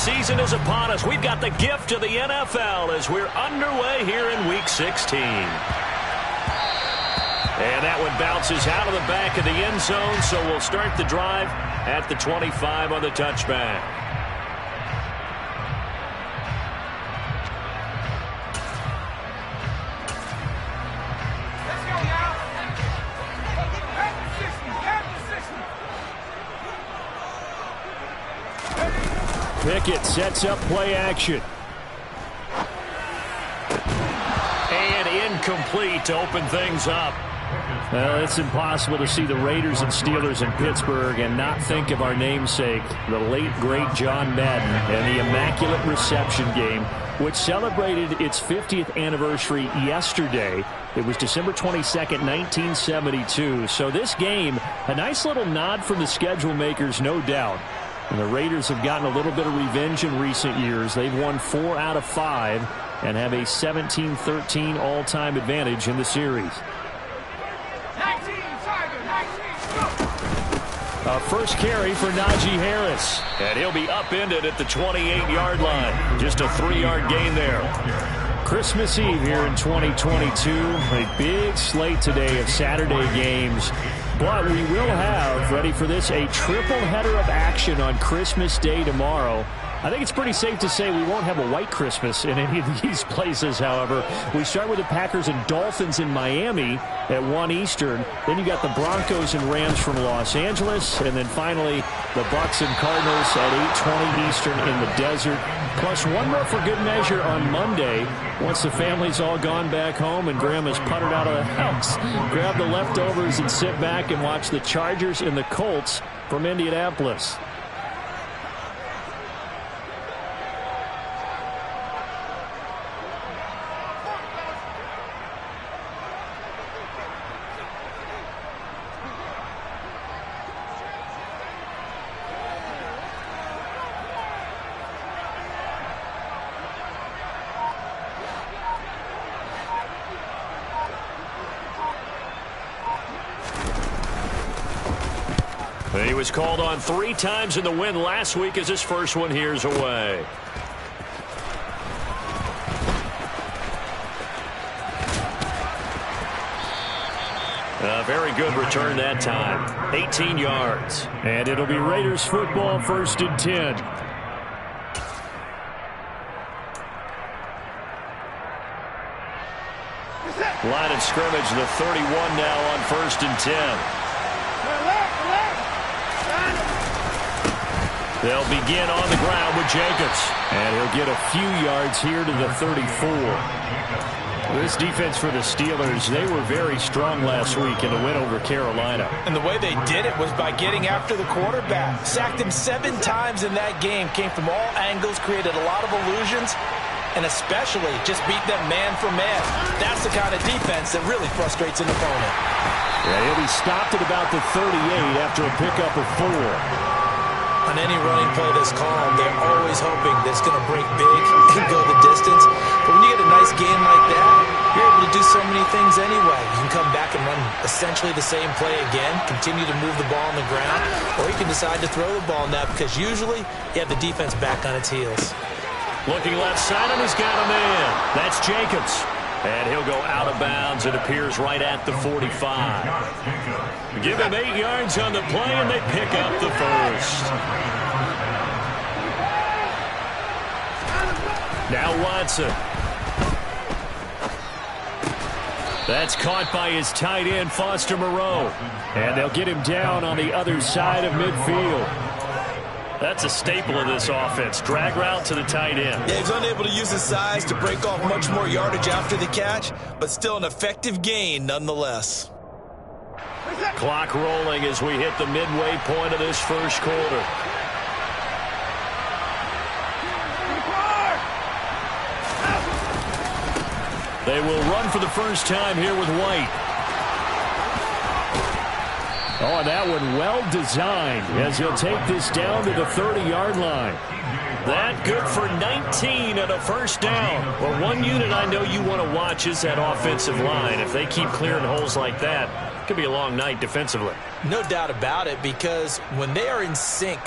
season is upon us. We've got the gift of the NFL as we're underway here in Week 16. And that one bounces out of the back of the end zone, so we'll start the drive at the 25 on the touchback. Pickett sets up play action. And incomplete to open things up. Well, it's impossible to see the Raiders and Steelers in Pittsburgh and not think of our namesake, the late, great John Madden, and the Immaculate Reception game, which celebrated its 50th anniversary yesterday. It was December 22nd, 1972. So this game, a nice little nod from the schedule makers, no doubt. And the Raiders have gotten a little bit of revenge in recent years. They've won 4 out of 5 and have a 17-13 all-time advantage in the series. A first carry for Najee Harris. And he'll be upended at the 28-yard line. Just a 3-yard gain there. Christmas Eve here in 2022. A big slate today of Saturday games. But we will have, ready for this, a triple header of action on Christmas Day tomorrow. I think it's pretty safe to say we won't have a white Christmas in any of these places, however. We start with the Packers and Dolphins in Miami at 1 Eastern. Then you got the Broncos and Rams from Los Angeles. And then finally, the Bucs and Cardinals at 8:20 Eastern in the desert. Plus one more for good measure on Monday. Once the family's all gone back home and Grandma's puttered out of the house, grab the leftovers and sit back and watch the Chargers and the Colts from Indianapolis. He was called on 3 times in the win last week as his first one here's away. A very good return that time. 18 yards. And it'll be Raiders football, 1st and 10. Line of scrimmage, the 31 now on 1st and 10. They'll begin on the ground with Jacobs. And he'll get a few yards here to the 34. This defense for the Steelers, they were very strong last week in the win over Carolina. And the way they did it was by getting after the quarterback. Sacked him 7 times in that game. Came from all angles, created a lot of illusions, and especially just beat them man for man. That's the kind of defense that really frustrates an opponent. Yeah, he'll be stopped at about the 38 after a pickup of 4. On any running play that's called, they're always hoping that it's going to break big and go the distance. But when you get a nice game like that, you're able to do so many things anyway. You can come back and run essentially the same play again, continue to move the ball on the ground, or you can decide to throw the ball now because usually you have the defense back on its heels. Looking left side, and he's got a man. That's Jacobs. And he'll go out of bounds. It appears right at the 45. Give him 8 yards on the play, and they pick up the first. Now Watson. That's caught by his tight end, Foster Moreau. And they'll get him down on the other side of midfield. That's a staple of this offense. Drag route to the tight end. Yeah, he's unable to use his size to break off much more yardage after the catch, but still an effective gain nonetheless. Clock rolling as we hit the midway point of this first quarter. They will run for the first time here with White. Oh, and that one well designed as he'll take this down to the 30-yard line. That good for 19 and a first down. Well, one unit I know you want to watch is that offensive line. If they keep clearing holes like that, it could be a long night defensively. No doubt about it, because when they are in sync,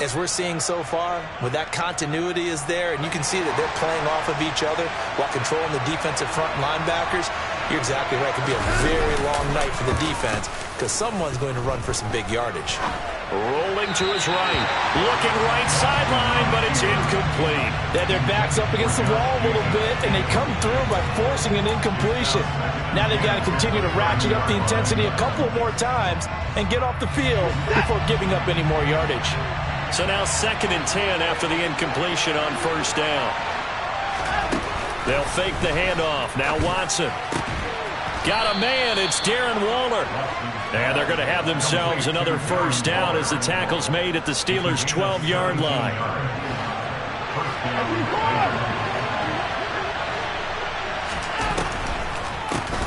as we're seeing so far, when that continuity is there and you can see that they're playing off of each other while controlling the defensive front linebackers, you're exactly right. It could be a very long night for the defense because someone's going to run for some big yardage. Rolling to his right. Looking right sideline, but it's incomplete. They had their backs up against the wall a little bit, and they come through by forcing an incompletion. Now they've got to continue to ratchet up the intensity a couple more times and get off the field before giving up any more yardage. So now 2nd and 10 after the incompletion on 1st down. They'll fake the handoff. Now Watson. Got a man. It's Darren Waller. And they're going to have themselves another 1st down as the tackle's made at the Steelers' 12-yard line.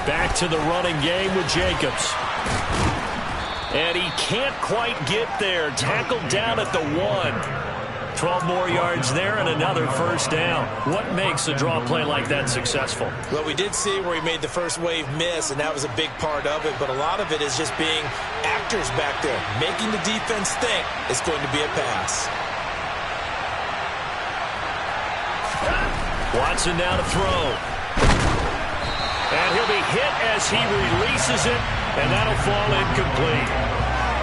Back to the running game with Jacobs. And he can't quite get there. Tackled down at the 1. 12 more yards there and another 1st down. What makes a draw play like that successful? Well, we did see where he made the first wave miss, and that was a big part of it. But a lot of it is just being actors back there, making the defense think it's going to be a pass. Watson now to throw. And he'll be hit as he releases it, and that'll fall incomplete.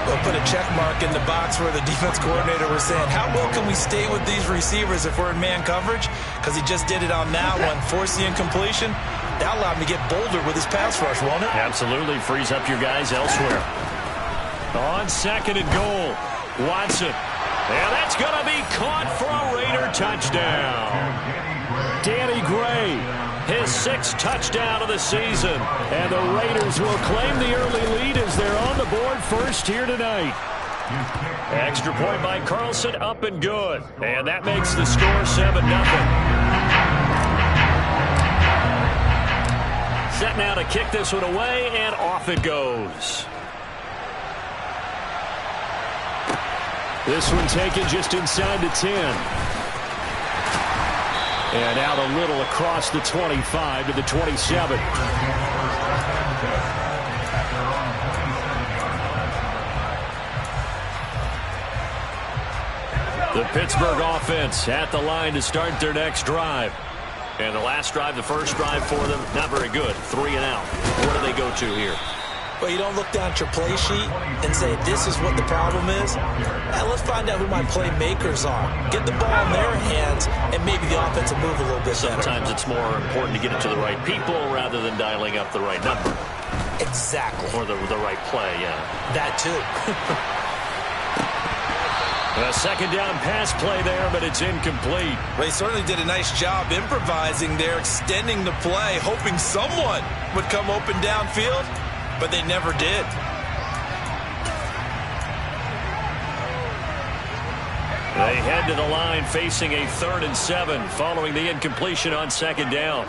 They'll put a check mark in the box where the defense coordinator was saying, how well can we stay with these receivers if we're in man coverage? Because he just did it on that one, forced the incompletion. That allowed him to get bolder with his pass rush, won't it? Absolutely. Frees up your guys elsewhere. On 2nd and goal, Watson. And that's going to be caught for a Raider touchdown. Danny Gray, his 6th touchdown of the season. And the Raiders will claim the early lead as they're on the board first here tonight. Extra point by Carlson, up and good. And that makes the score 7-0. Set now to kick this one away, and off it goes. This one taken just inside the 10. And out a little across the 25 to the 27. The Pittsburgh offense at the line to start their next drive. And the last drive, the first drive for them, not very good. 3 and out. Where do they go to here? Well, you don't look down at your play sheet and say, this is what the problem is. Now, let's find out who my playmakers are. Get the ball in their hands, and maybe the offense will move a little bit better. Sometimes it's more important to get it to the right people rather than dialing up the right number. Exactly. Or the right play, yeah. That, too. A 2nd down pass play there, but it's incomplete. They certainly did a nice job improvising there, extending the play, hoping someone would come open downfield. But they never did. They head to the line facing a 3rd and 7 following the incompletion on 2nd down.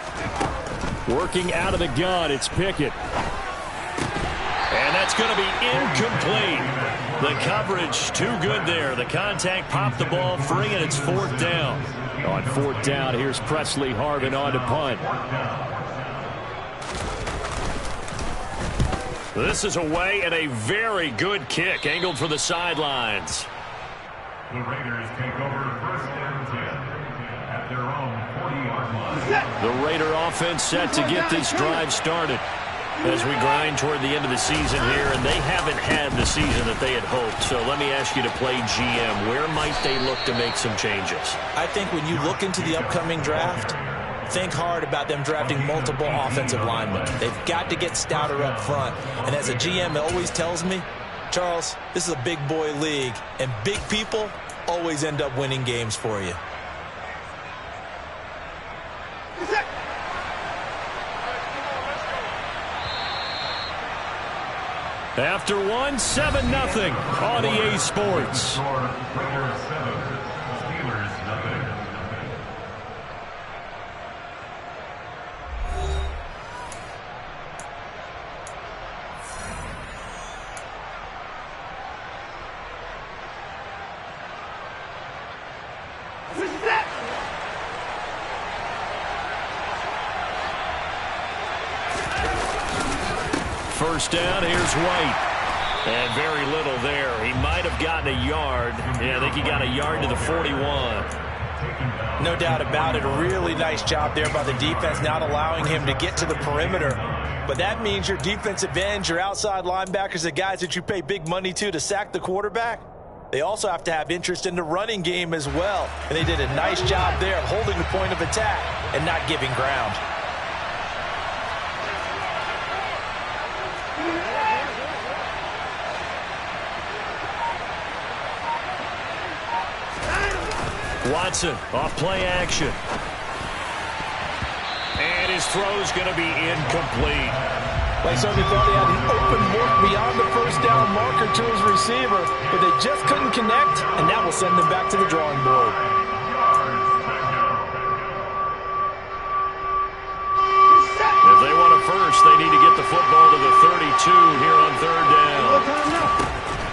Working out of the gun, it's Pickett. And that's going to be incomplete. The coverage too good there. The contact popped the ball free, and it's 4th down. On 4th down, here's Presley Harvin on to punt. This is away and a very good kick angled for the sidelines. The Raiders take over 1st and 10 at their own 40-yard line. The Raider offense set to get this drive started as we grind toward the end of the season here, and they haven't had the season that they had hoped. So let me ask you to play GM. Where might they look to make some changes? I think when you look into the upcoming draft, think hard about them drafting multiple offensive linemen. They've got to get stouter up front. And as a GM, it always tells me, Charles, this is a big boy league, and big people always end up winning games for you. After 1, 7-0 on EA Sports. Raiders 7, Steelers nothing. First down, here's White. And very little there. He might have gotten a yard. Yeah, I think he got a yard to the 41. No doubt about it. A really nice job there by the defense, not allowing him to get to the perimeter. But that means your defensive ends, your outside linebackers, the guys that you pay big money to sack the quarterback, they also have to have interest in the running game as well. And they did a nice job there of holding the point of attack and not giving ground. Watson off play action. And his throw's going to be incomplete. They certainly thought he had an open look beyond the first down marker to his receiver, but they just couldn't connect, and that will send them back to the drawing board. If they want a first, they need to get the football to the 32 here on third down.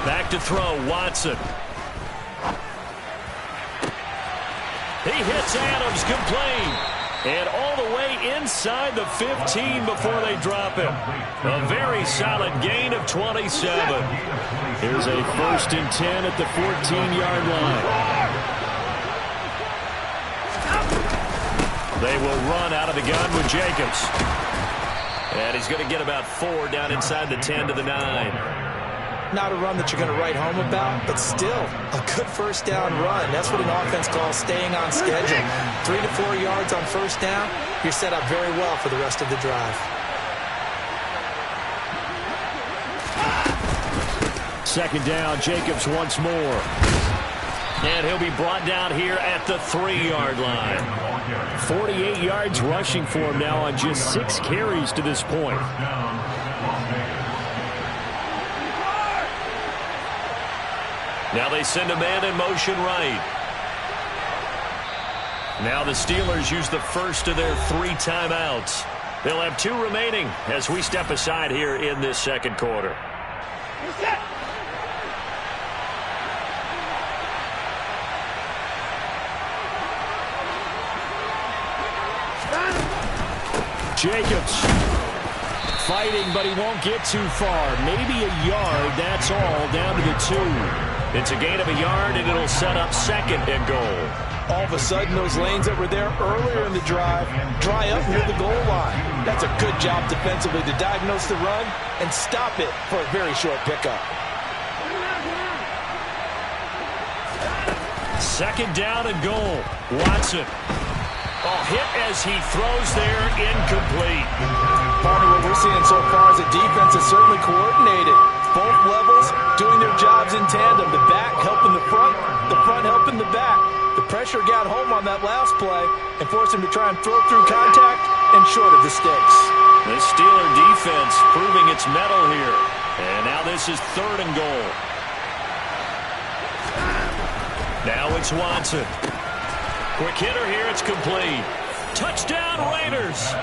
Back to throw, Watson. He hits Adams, complete. And all the way inside the 15 before they drop him. A very solid gain of 27. Here's a 1st and 10 at the 14-yard line. They will run out of the gun with Jacobs. And he's going to get about 4 down inside the 10 to the 9. Not a run that you're going to write home about, but still a good first down run. That's what an offense calls staying on schedule. 3 to 4 yards on first down, you're set up very well for the rest of the drive. Second down, Jacobs once more. And he'll be brought down here at the 3-yard line. 48 yards rushing for him now on just 6 carries to this point. Now they send a man in motion right. Now the Steelers use the first of their 3 timeouts. They'll have 2 remaining as we step aside here in this second quarter. Jacobs fighting, but he won't get too far. Maybe a yard, that's all, down to the 2. It's a gain of a yard, and it'll set up 2nd and goal. All of a sudden, those lanes that were there earlier in the drive dry up near the goal line. That's a good job defensively to diagnose the run and stop it for a very short pickup. 2nd down and goal. Watson. Oh, hit as he throws there, incomplete. Partner, what we're seeing so far is the defense is certainly coordinated. Both levels doing their jobs in tandem. The back helping the front helping the back. The pressure got home on that last play and forced him to try and throw through contact and short of the sticks. The Steeler defense proving its mettle here. And now this is 3rd and goal. Now it's Watson. Quick hitter here, it's complete. Touchdown, Raiders.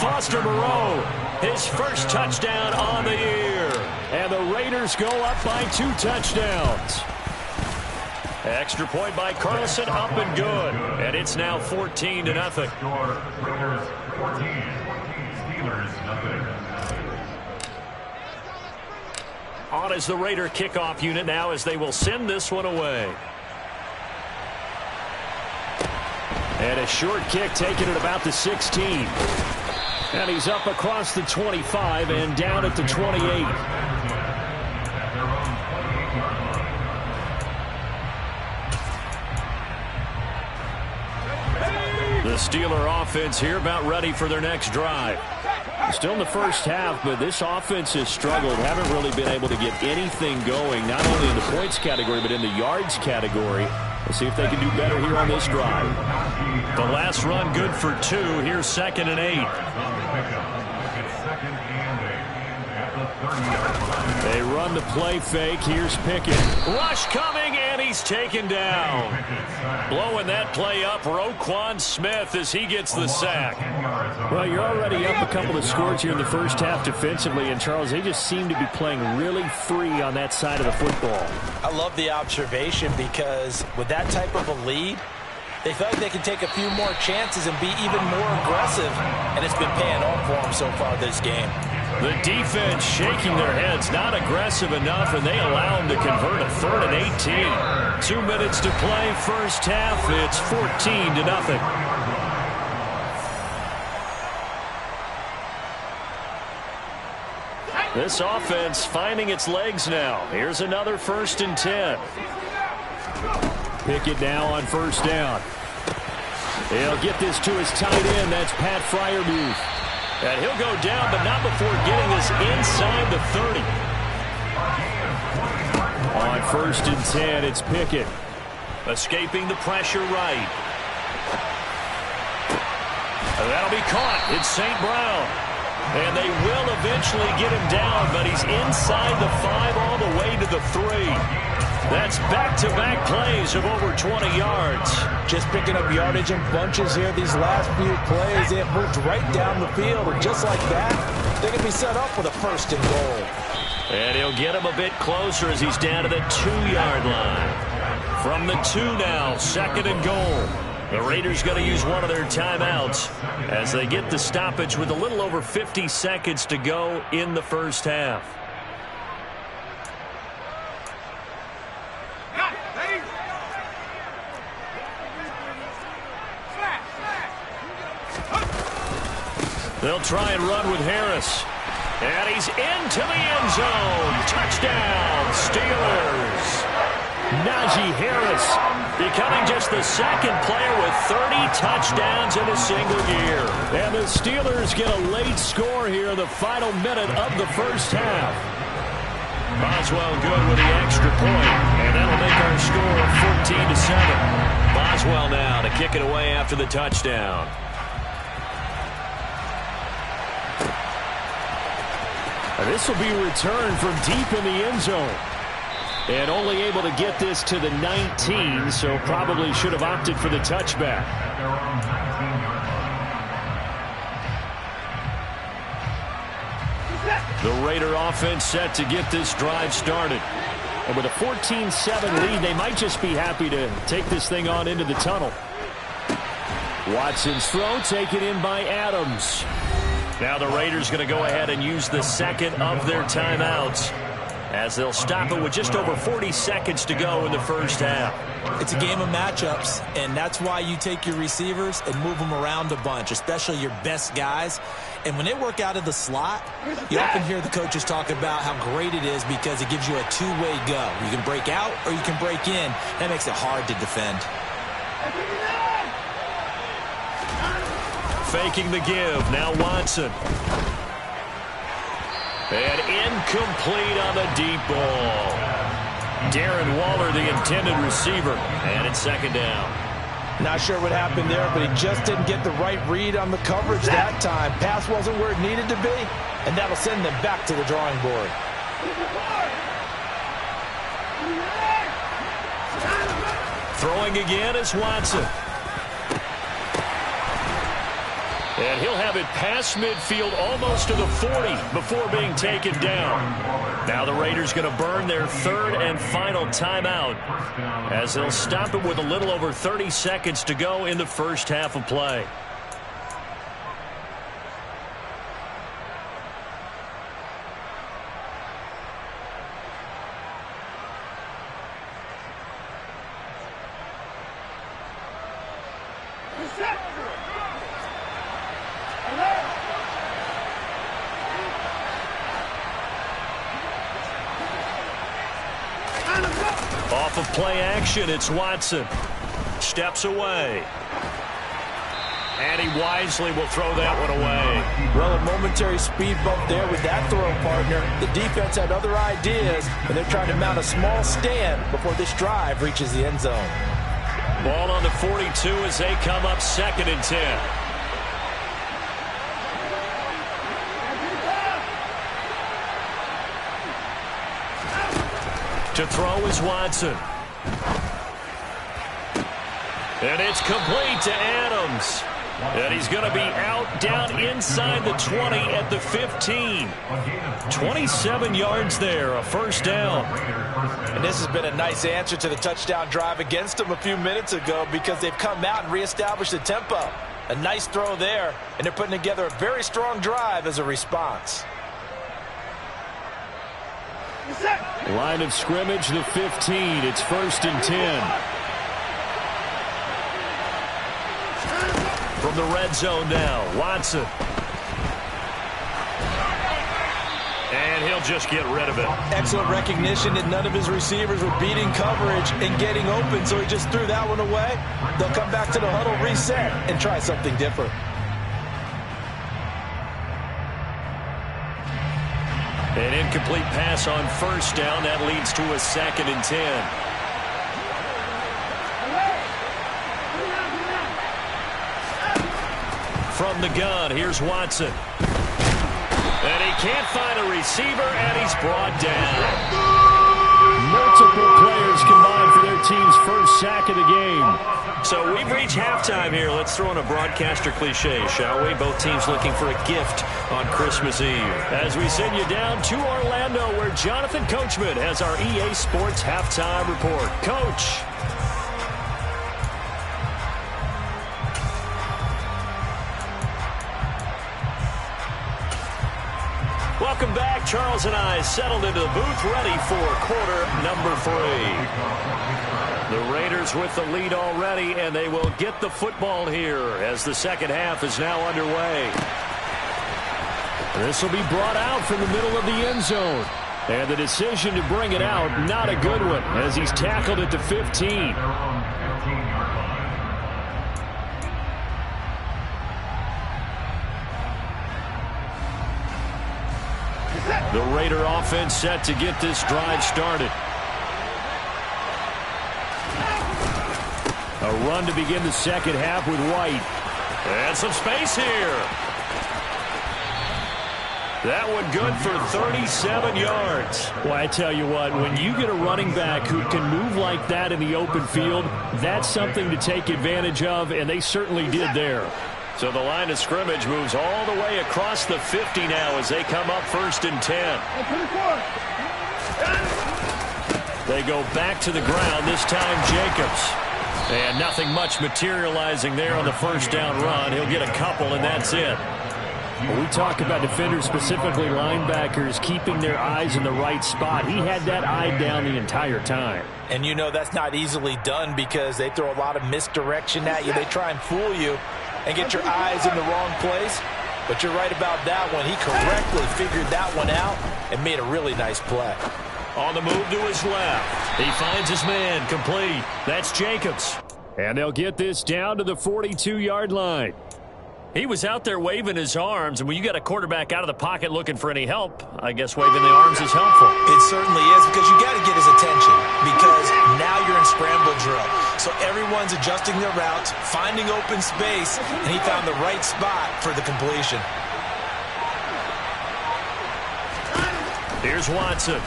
Foster Moreau, his first touchdown on the year. And the Raiders go up by 2 touchdowns. Extra point by Carlson, up and good. And it's now 14-0. Raiders 14, Steelers nothing. On is the Raider kickoff unit now as they will send this one away. And a short kick taken at about the 16. And he's up across the 25 and down at the 28. The Steeler offense here about ready for their next drive. Still in the first half, but this offense has struggled. Haven't really been able to get anything going, not only in the points category, but in the yards category. We'll see if they can do better here on this drive. The last run good for 2. Here's 2nd and 8. They run the play fake. Here's Pickett. Rush coming, and he's taken down. Blowing that play up, Roquan Smith, as he gets the sack. Well, you're already up a couple of scores here in the first half defensively, and Charles, they just seem to be playing really free on that side of the football. I love the observation because with that type of a lead, they feel like they can take a few more chances and be even more aggressive, and it's been paying off for them so far this game. The defense shaking their heads, not aggressive enough, and they allow them to convert a 3rd and 18. 2 minutes to play, first half. It's 14-0. This offense finding its legs now. Here's another 1st and 10. Pickett now on 1st down. He'll get this to his tight end. That's Pat Freiermuth. And he'll go down, but not before getting us inside the 30. On 1st and 10, it's Pickett. Escaping the pressure right. And that'll be caught. It's St. Brown. And they will eventually get him down, but he's inside the 5 all the way to the 3. That's back-to-back plays of over 20 yards. Just picking up yardage in bunches here these last few plays. They have moved right down the field, and just like that, they can be set up with a 1st and goal. And he'll get him a bit closer as he's down to the 2-yard line. From the 2 now, 2nd and goal. The Raiders going to use one of their timeouts as they get the stoppage with a little over 50 seconds to go in the first half. They'll try and run with Harris. And he's into the end zone. Touchdown, Steelers. Najee Harris becoming just the 2nd player with 30 touchdowns in a single year. And the Steelers get a late score here in the final minute of the first half. Boswell good with the extra point, and that'll make our score 14-7. Boswell now to kick it away after the touchdown. This will be returned from deep in the end zone. And only able to get this to the 19, so probably should have opted for the touchback. The Raider offense set to get this drive started. And with a 14-7 lead, they might just be happy to take this thing on into the tunnel. Watson's throw taken in by Adams. Now the Raiders going to go ahead and use the 2nd of their timeouts as they'll stop it with just over 40 seconds to go in the first half. It's a game of matchups, and that's why you take your receivers and move them around a bunch, especially your best guys. And when they work out of the slot, you often hear the coaches talk about how great it is because it gives you a two-way go. You can break out or you can break in. That makes it hard to defend. Faking the give. Now Watson. And incomplete on the deep ball. Darren Waller, the intended receiver. And it's 2nd down. Not sure what happened there, but he just didn't get the right read on the coverage that time. Pass wasn't where it needed to be, and that'll send them back to the drawing board. Throwing again is Watson. And he'll have it past midfield almost to the 40 before being taken down. Now the Raiders going to burn their 3rd and final timeout as they'll stop it with a little over 30 seconds to go in the first half of play. Off of play action, it's Watson. Steps away. And he wisely will throw that one away. Well, a momentary speed bump there with that throw, partner. The defense had other ideas, and they're trying to mount a small stand before this drive reaches the end zone. Ball on the 42 as they come up 2nd and 10. To throw is Watson. And it's complete to Adams. And he's going to be out down inside the 20 at the 15. 27 yards there, a 1st down. And this has been a nice answer to the touchdown drive against them a few minutes ago because they've come out and reestablished the tempo. A nice throw there, and they're putting together a very strong drive as a response. Line of scrimmage, the 15. It's 1st and 10. From the red zone now, Watson. And he'll just get rid of it. Excellent recognition that none of his receivers were beating coverage and getting open, so he just threw that one away. They'll come back to the huddle, reset, and try something different. An incomplete pass on 1st down. That leads to a 2nd and 10. From the gun, here's Watson. And he can't find a receiver, and he's brought down. Multiple players combined for their team's first sack of the game. So we've reached halftime here. Let's throw in a broadcaster cliche, shall we? Both teams looking for a gift on Christmas Eve. As we send you down to Orlando, where Jonathan Coachman has our EA Sports halftime report. Coach. Welcome back. Charles and I settled into the booth, ready for quarter number 3. The Raiders with the lead already, and they will get the football here as the second half is now underway. This will be brought out from the middle of the end zone. And the decision to bring it out, not a good one, as he's tackled at the 15. The Raider offense set to get this drive started. A run to begin the second half with White. And some space here. That one good for 37 yards. Well, I tell you what, when you get a running back who can move like that in the open field, that's something to take advantage of, and they certainly did there. So the line of scrimmage moves all the way across the 50 now as they come up 1st and 10. They go back to the ground, this time Jacobs. And nothing much materializing there on the 1st down run. He'll get a couple, and that's it. When we talk about defenders, specifically linebackers, keeping their eyes in the right spot, he had that eye down the entire time. And you know that's not easily done because they throw a lot of misdirection at you. They try and fool you and get your eyes in the wrong place. But you're right about that one. He correctly figured that one out and made a really nice play. On the move to his left. He finds his man complete. That's Jacobs. And they'll get this down to the 42-yard line. He was out there waving his arms, and when you got a quarterback out of the pocket looking for any help, I guess waving the arms is helpful. It certainly is, because you got to get his attention, because now you're in scramble drill. So everyone's adjusting their routes, finding open space, and he found the right spot for the completion. Here's Watson.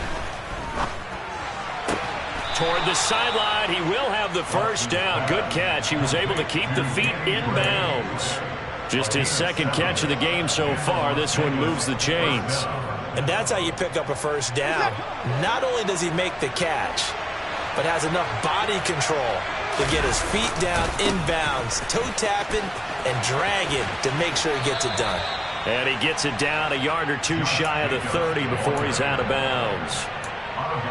Toward the sideline, he will have the 1st down. Good catch. He was able to keep the feet in bounds. Just his 2nd catch of the game so far. This one moves the chains. And that's how you pick up a 1st down. Not only does he make the catch, but has enough body control to get his feet down in bounds, toe tapping and dragging to make sure he gets it done. And he gets it down a yard or two shy of the 30 before he's out of bounds.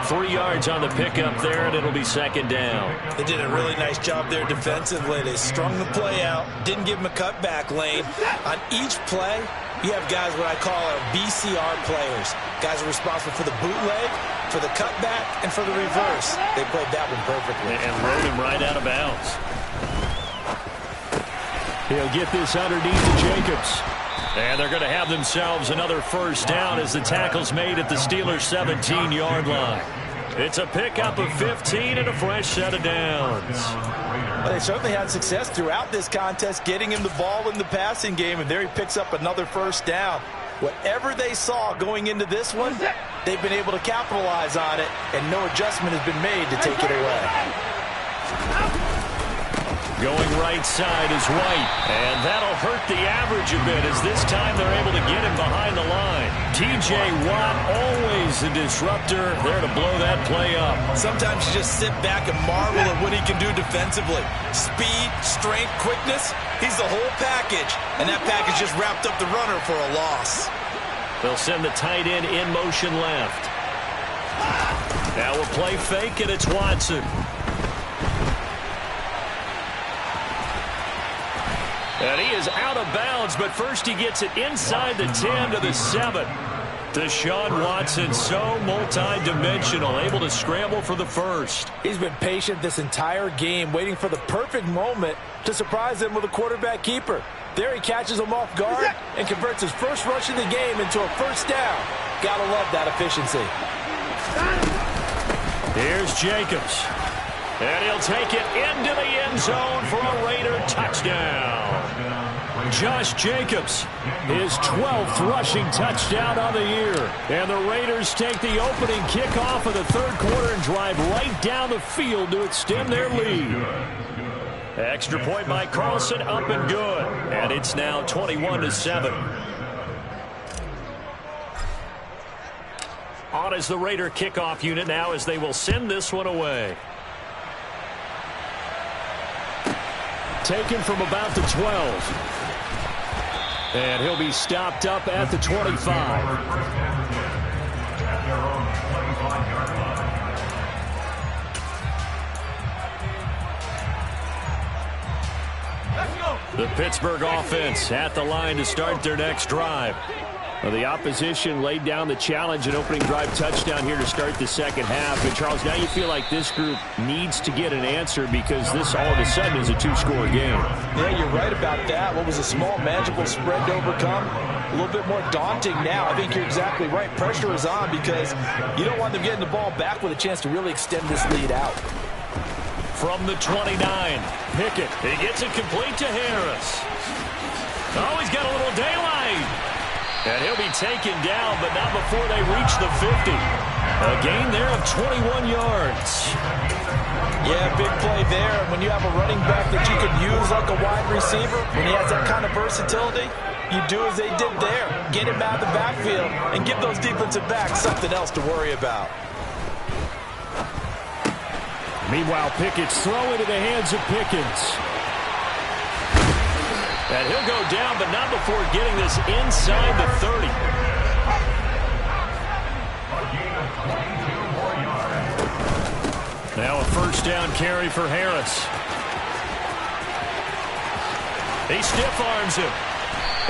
3 yards on the pickup there, and it'll be 2nd down. They did a really nice job there defensively. They strung the play out, didn't give him a cutback lane. On each play, you have guys what I call our BCR players. Guys are responsible for the bootleg, for the cutback, and for the reverse. They played that one perfectly. And rode him right out of bounds. He'll get this underneath to Jacobs. And they're going to have themselves another 1st down as the tackle's made at the Steelers' 17-yard line. It's a pickup of 15 and a fresh set of downs. Well, they certainly had success throughout this contest, getting him the ball in the passing game, and there he picks up another 1st down. Whatever they saw going into this one, they've been able to capitalize on it, and no adjustment has been made to take it away. Going right side is White, and that'll hurt the average a bit as this time they're able to get him behind the line. T.J. Watt, always a disruptor, there to blow that play up. Sometimes you just sit back and marvel at what he can do defensively. Speed, strength, quickness, he's the whole package, and that package just wrapped up the runner for a loss. They'll send the tight end in motion left. Now we'll play fake, and it's Watson. And he is out of bounds, but first he gets it inside the 10 to the 7. Deshaun Watson, so multi-dimensional, able to scramble for the first. He's been patient this entire game, waiting for the perfect moment to surprise them with a quarterback keeper. There he catches him off guard and converts his first rush of the game into a first down. Gotta love that efficiency. Here's Jacobs. And he'll take it into the end zone for a Raider touchdown. Josh Jacobs, his 12th rushing touchdown on the year. And the Raiders take the opening kickoff of the third quarter and drive right down the field to extend their lead. Extra point by Carlson, up and good. And it's now 21-7. On is the Raider kickoff unit now as they will send this one away. Taken from about the 12. And he'll be stopped up at the 25. The Pittsburgh offense at the line to start their next drive. Well, the opposition laid down the challenge and opening drive touchdown here to start the second half. But, Charles, now you feel like this group needs to get an answer because this all of a sudden is a two-score game. Yeah, you're right about that. What was a small, manageable spread to overcome, a little bit more daunting now. I think you're exactly right. Pressure is on because you don't want them getting the ball back with a chance to really extend this lead out. From the 29, Pickett. He gets it complete to Harris. Oh, he's got a little daylight. And he'll be taken down, but not before they reach the 50. A gain there of 21 yards. Yeah, big play there. When you have a running back that you can use like a wide receiver, when he has that kind of versatility, you do as they did there. Get him out of the backfield and give those defensive backs something else to worry about. Meanwhile, Pickett's throw into the hands of Pickens. And he'll go down, but not before getting this inside the 30. Now a first down carry for Harris. He stiff arms him.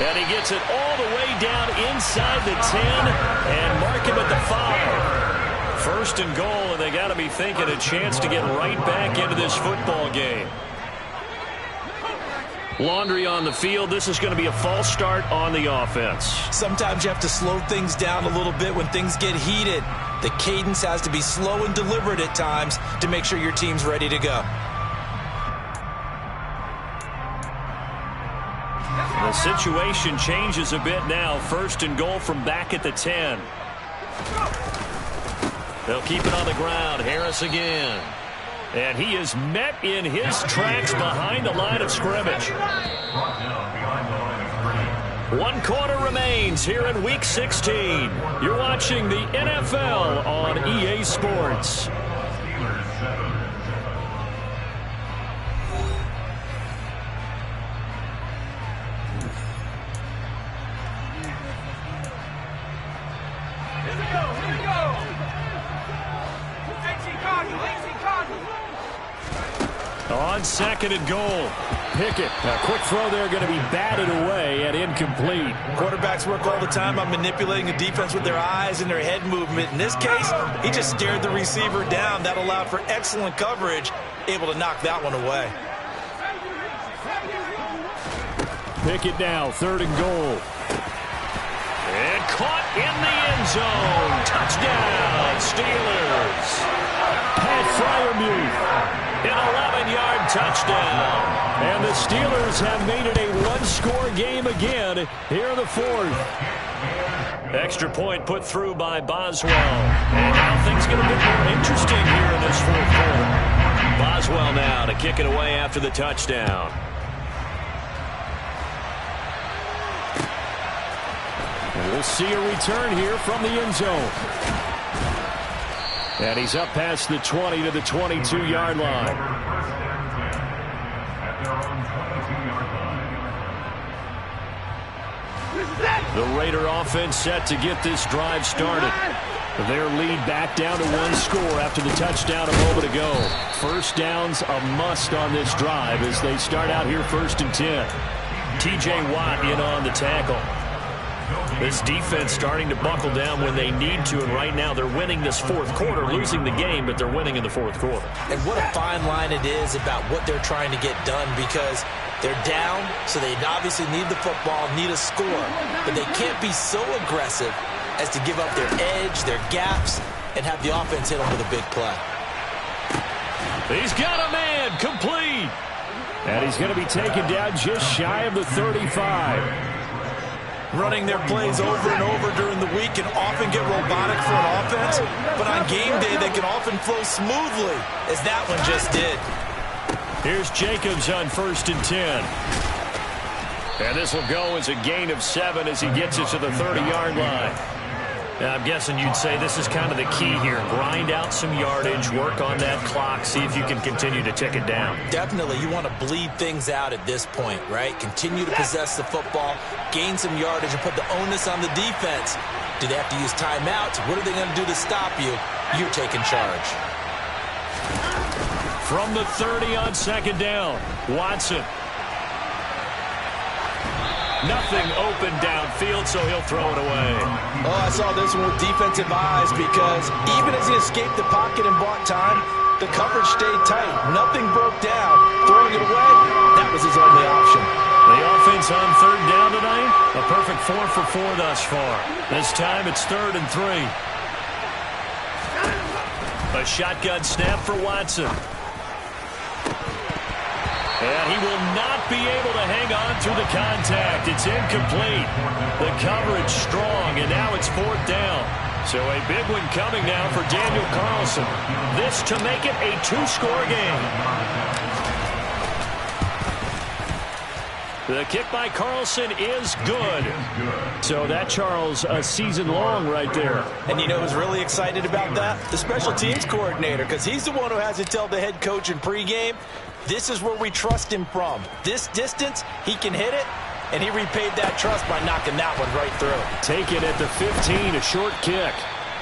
And he gets it all the way down inside the 10 and mark him at the 5. First and goal, and they got to be thinking a chance to get right back into this football game. Laundry on the field. This is going to be a false start on the offense. Sometimes you have to slow things down a little bit when things get heated. The cadence has to be slow and deliberate at times to make sure your team's ready to go. The situation changes a bit now. First and goal from back at the 10. They'll keep it on the ground. Harris again. And he is met in his tracks behind the line of scrimmage. 1 quarter remains here in Week 16. You're watching the NFL on EA Sports. On second and goal, Pickett. A quick throw there going to be batted away and incomplete. Quarterbacks work all the time on manipulating the defense with their eyes and their head movement. In this case, he just stared the receiver down. That allowed for excellent coverage, able to knock that one away. Pickett now, third and goal. And caught in the end zone. Touchdown, Steelers. Pat Freiermuth. An 11-yard touchdown. And the Steelers have made it a one-score game again here in the fourth. Extra point put through by Boswell. And now things get a bit more interesting here in this fourth quarter. Boswell now to kick it away after the touchdown. We'll see a return here from the end zone. And he's up past the 20 to the 22-yard line. The Raider offense set to get this drive started. Their lead back down to one score after the touchdown a moment ago. First down's a must on this drive as they start out here 1st and 10. T.J. Watt in on the tackle. This defense starting to buckle down when they need to, and right now they're winning this fourth quarter, losing the game, but they're winning in the fourth quarter. And what a fine line it is about what they're trying to get done, because they're down, so they obviously need the football, need a score, but they can't be so aggressive as to give up their edge, their gaps, and have the offense hit them with a big play. He's got a man, complete. And he's going to be taken down just shy of the 35. Running their plays over and over during the week can often get robotic for an offense, but on game day they can often flow smoothly, as that one just did. Here's Jacobs on 1st and 10. And this will go as a gain of 7 as he gets it to the 30-yard line. Now, I'm guessing you'd say this is kind of the key here. Grind out some yardage, work on that clock, see if you can continue to tick it down. Definitely, you want to bleed things out at this point, right? Continue to possess the football, gain some yardage, and put the onus on the defense. Do they have to use timeouts? What are they going to do to stop you? You're taking charge. From the 30 on 2nd down, Watson. Nothing open downfield, so he'll throw it away. Oh, I saw this one with defensive eyes, because even as he escaped the pocket and bought time, the coverage stayed tight. Nothing broke down. Throwing it away, that was his only option. The offense on 3rd down tonight, a perfect 4 for 4 thus far. This time it's 3rd and 3. A shotgun snap for Watson. And he will not be able to hang on through the contact. It's incomplete. The coverage strong, and now it's 4th down. So a big one coming now for Daniel Carlson. This to make it a 2-score game. The kick by Carlson is good. So that, Charles, a season long right there. And you know who's really excited about that? The special teams coordinator, because he's the one who has to tell the head coach in pregame, this is where we trust him from. This distance, he can hit it, and he repaid that trust by knocking that one right through. Take it at the 15, a short kick.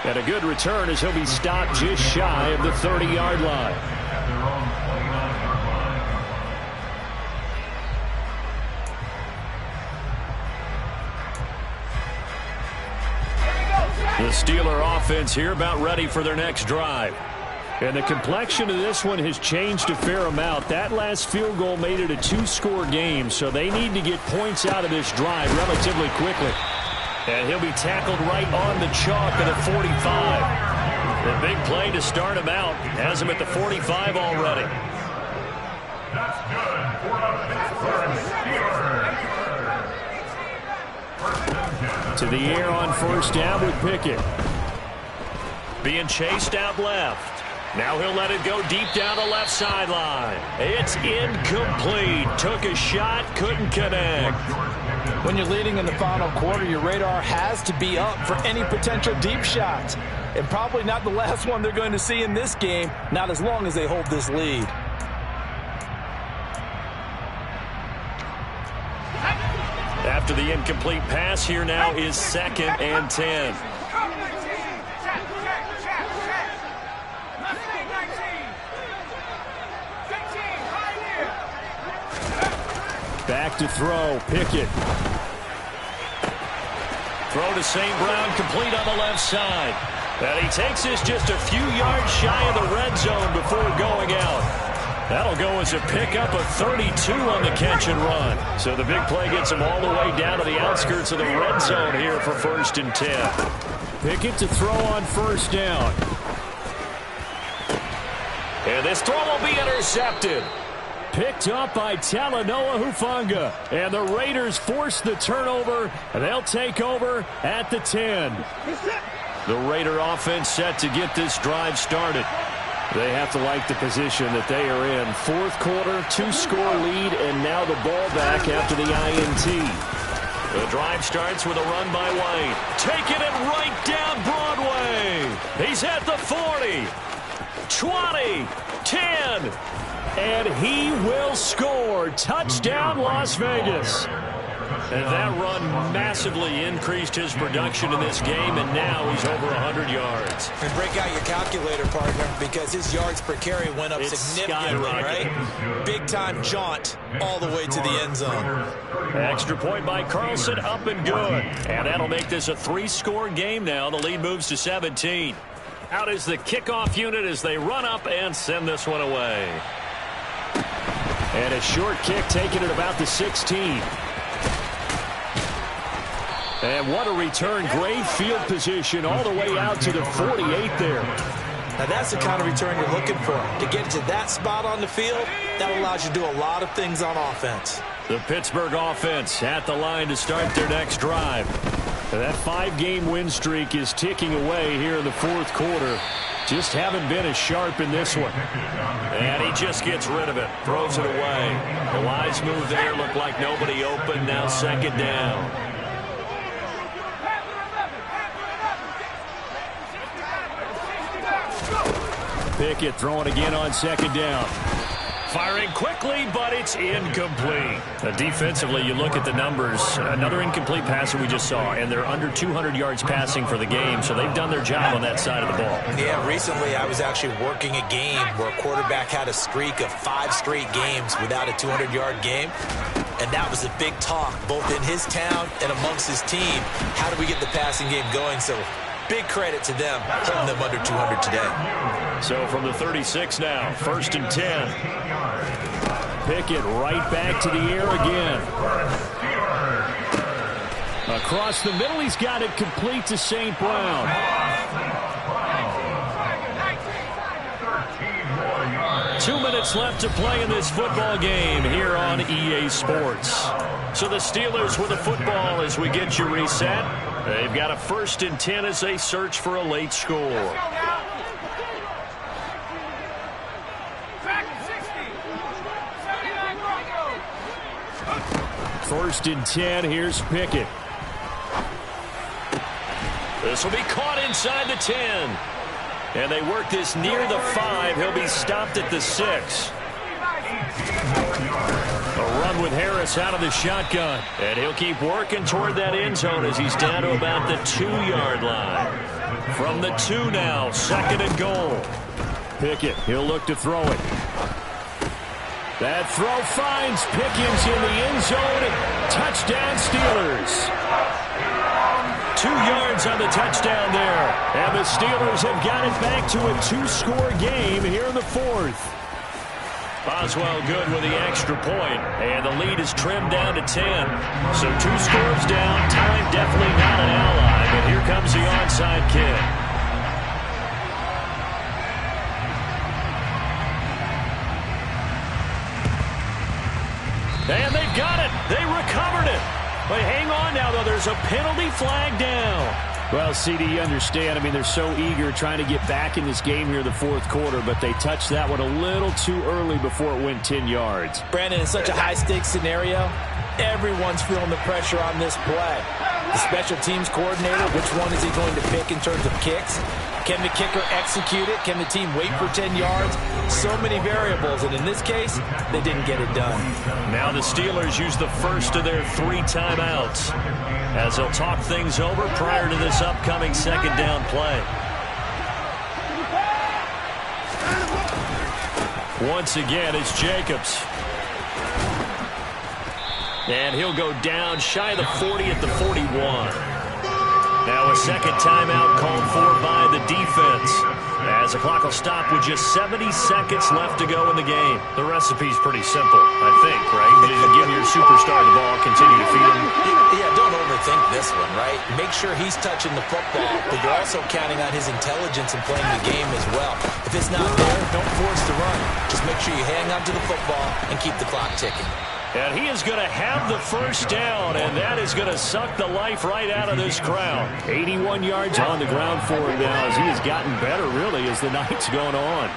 And a good return as he'll be stopped just shy of the 30-yard line. The Steeler offense here about ready for their next drive. And the complexion of this one has changed a fair amount. That last field goal made it a 2-score game, so they need to get points out of this drive relatively quickly. And he'll be tackled right on the chalk at the 45. The big play to start him out has him at the 45 already. That's good for a Pittsburgh Steelers. To the air on 1st down with Pickett. Being chased out left. Now he'll let it go deep down the left sideline. It's incomplete. Took a shot, couldn't connect. When you're leading in the final quarter, your radar has to be up for any potential deep shots. And probably not the last one they're going to see in this game, not as long as they hold this lead. After the incomplete pass, here now is 2nd and 10. Back to throw, Pickett. Throw to St. Brown, complete on the left side. And he takes this just a few yards shy of the red zone before going out. That'll go as a pickup of 32 on the catch and run. So the big play gets him all the way down to the outskirts of the red zone here for 1st and 10. Pickett to throw on 1st down. And this throw will be intercepted. Picked up by Talanoa Hufanga. And the Raiders force the turnover. And they'll take over at the 10. The Raider offense set to get this drive started. They have to like the position that they are in. 4th quarter, 2-score lead, and now the ball back after the INT. The drive starts with a run by White. Taking it right down Broadway. He's at the 40, 20, 10. And he will score. Touchdown, Las Vegas. And that run massively increased his production in this game, and now he's over 100 yards. And break out your calculator, partner, because his yards per carry went up significantly, right? Big-time jaunt all the way to the end zone. Extra point by Carlson, up and good. And that'll make this a 3-score game now. The lead moves to 17. Out is the kickoff unit as they run up and send this one away. And a short kick taken at about the 16. And what a return. Great field position all the way out to the 48 there. Now that's the kind of return you're looking for. To get to that spot on the field, that allows you to do a lot of things on offense. The Pittsburgh offense at the line to start their next drive. That 5-game win streak is ticking away here in the fourth quarter. Just haven't been as sharp in this one. And he just gets rid of it. Throws it away. The wise move there. Looked like nobody open. Now second down. Pickett throwing again on second down. Firing quickly, but it's incomplete. Defensively, you look at the numbers. Another incomplete passer we just saw, and they're under 200 yards passing for the game, so they've done their job on that side of the ball. Yeah, recently I was actually working a game where a quarterback had a streak of 5 straight games without a 200-yard game, and that was a big talk, both in his town and amongst his team. How do we get the passing game going? So big credit to them, holding them under 200 today. So from the 36 now, 1st and 10. Pickett right back to the air again. Across the middle, he's got it complete to St. Brown. 2 minutes left to play in this football game here on EA Sports. So the Steelers with the football as we get you reset. They've got a 1st and 10 as they search for a late score. 1st and 10. Here's Pickett. This will be caught inside the 10. And they work this near the 5. He'll be stopped at the 6. A run with Harris out of the shotgun. And he'll keep working toward that end zone as he's down to about the 2-yard line. From the 2 now, 2nd and goal. Pickett, he'll look to throw it. That throw finds Pickens in the end zone. Touchdown, Steelers. 2 yards on the touchdown there. And the Steelers have got it back to a 2-score game here in the 4th. Boswell good with the extra point. And the lead is trimmed down to 10. So 2 scores down. Time definitely not an ally. But here comes the onside kick. And they've got it. They recovered it. But hang on now, though. There's a penalty flag down. Well, CD, you understand. I mean, they're so eager trying to get back in this game here in the 4th quarter, but they touched that one a little too early before it went 10 yards. Brandon, in such a high-stakes scenario, everyone's feeling the pressure on this play. The special teams coordinator, which one is he going to pick in terms of kicks? Can the kicker execute it? Can the team wait for 10 yards? So many variables, and in this case, they didn't get it done. Now the Steelers use the first of their 3 timeouts as they'll talk things over prior to this upcoming 2nd down play. Once again, it's Jacobs. And he'll go down shy of the 40 at the 41. Now a 2nd timeout called for by the defense. As the clock will stop with just 70 seconds left to go in the game. The recipe's pretty simple, I think, right? You just give your superstar the ball, continue to feed him. Yeah, don't overthink this one, right? Make sure he's touching the football, but you're also counting on his intelligence in playing the game as well. If it's not there, don't force the run. Just make sure you hang on to the football and keep the clock ticking. And he is going to have the 1st down, and that is going to suck the life right out of this crowd. 81 yards on the ground for him now as he has gotten better, really, as the night's gone on.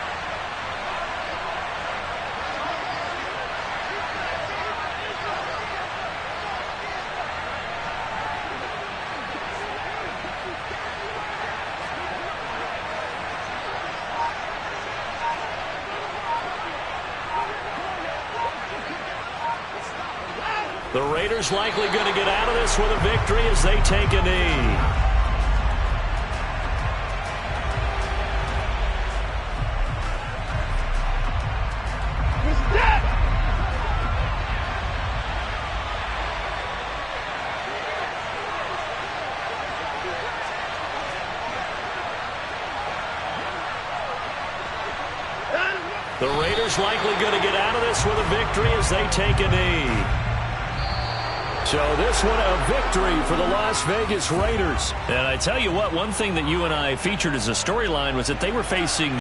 The Raiders likely going to get out of this with a victory as they take a knee. The Raiders likely going to get out of this with a victory as they take a knee. So this one a victory for the Las Vegas Raiders. And I tell you what, one thing that you and I featured as a storyline was that they were facing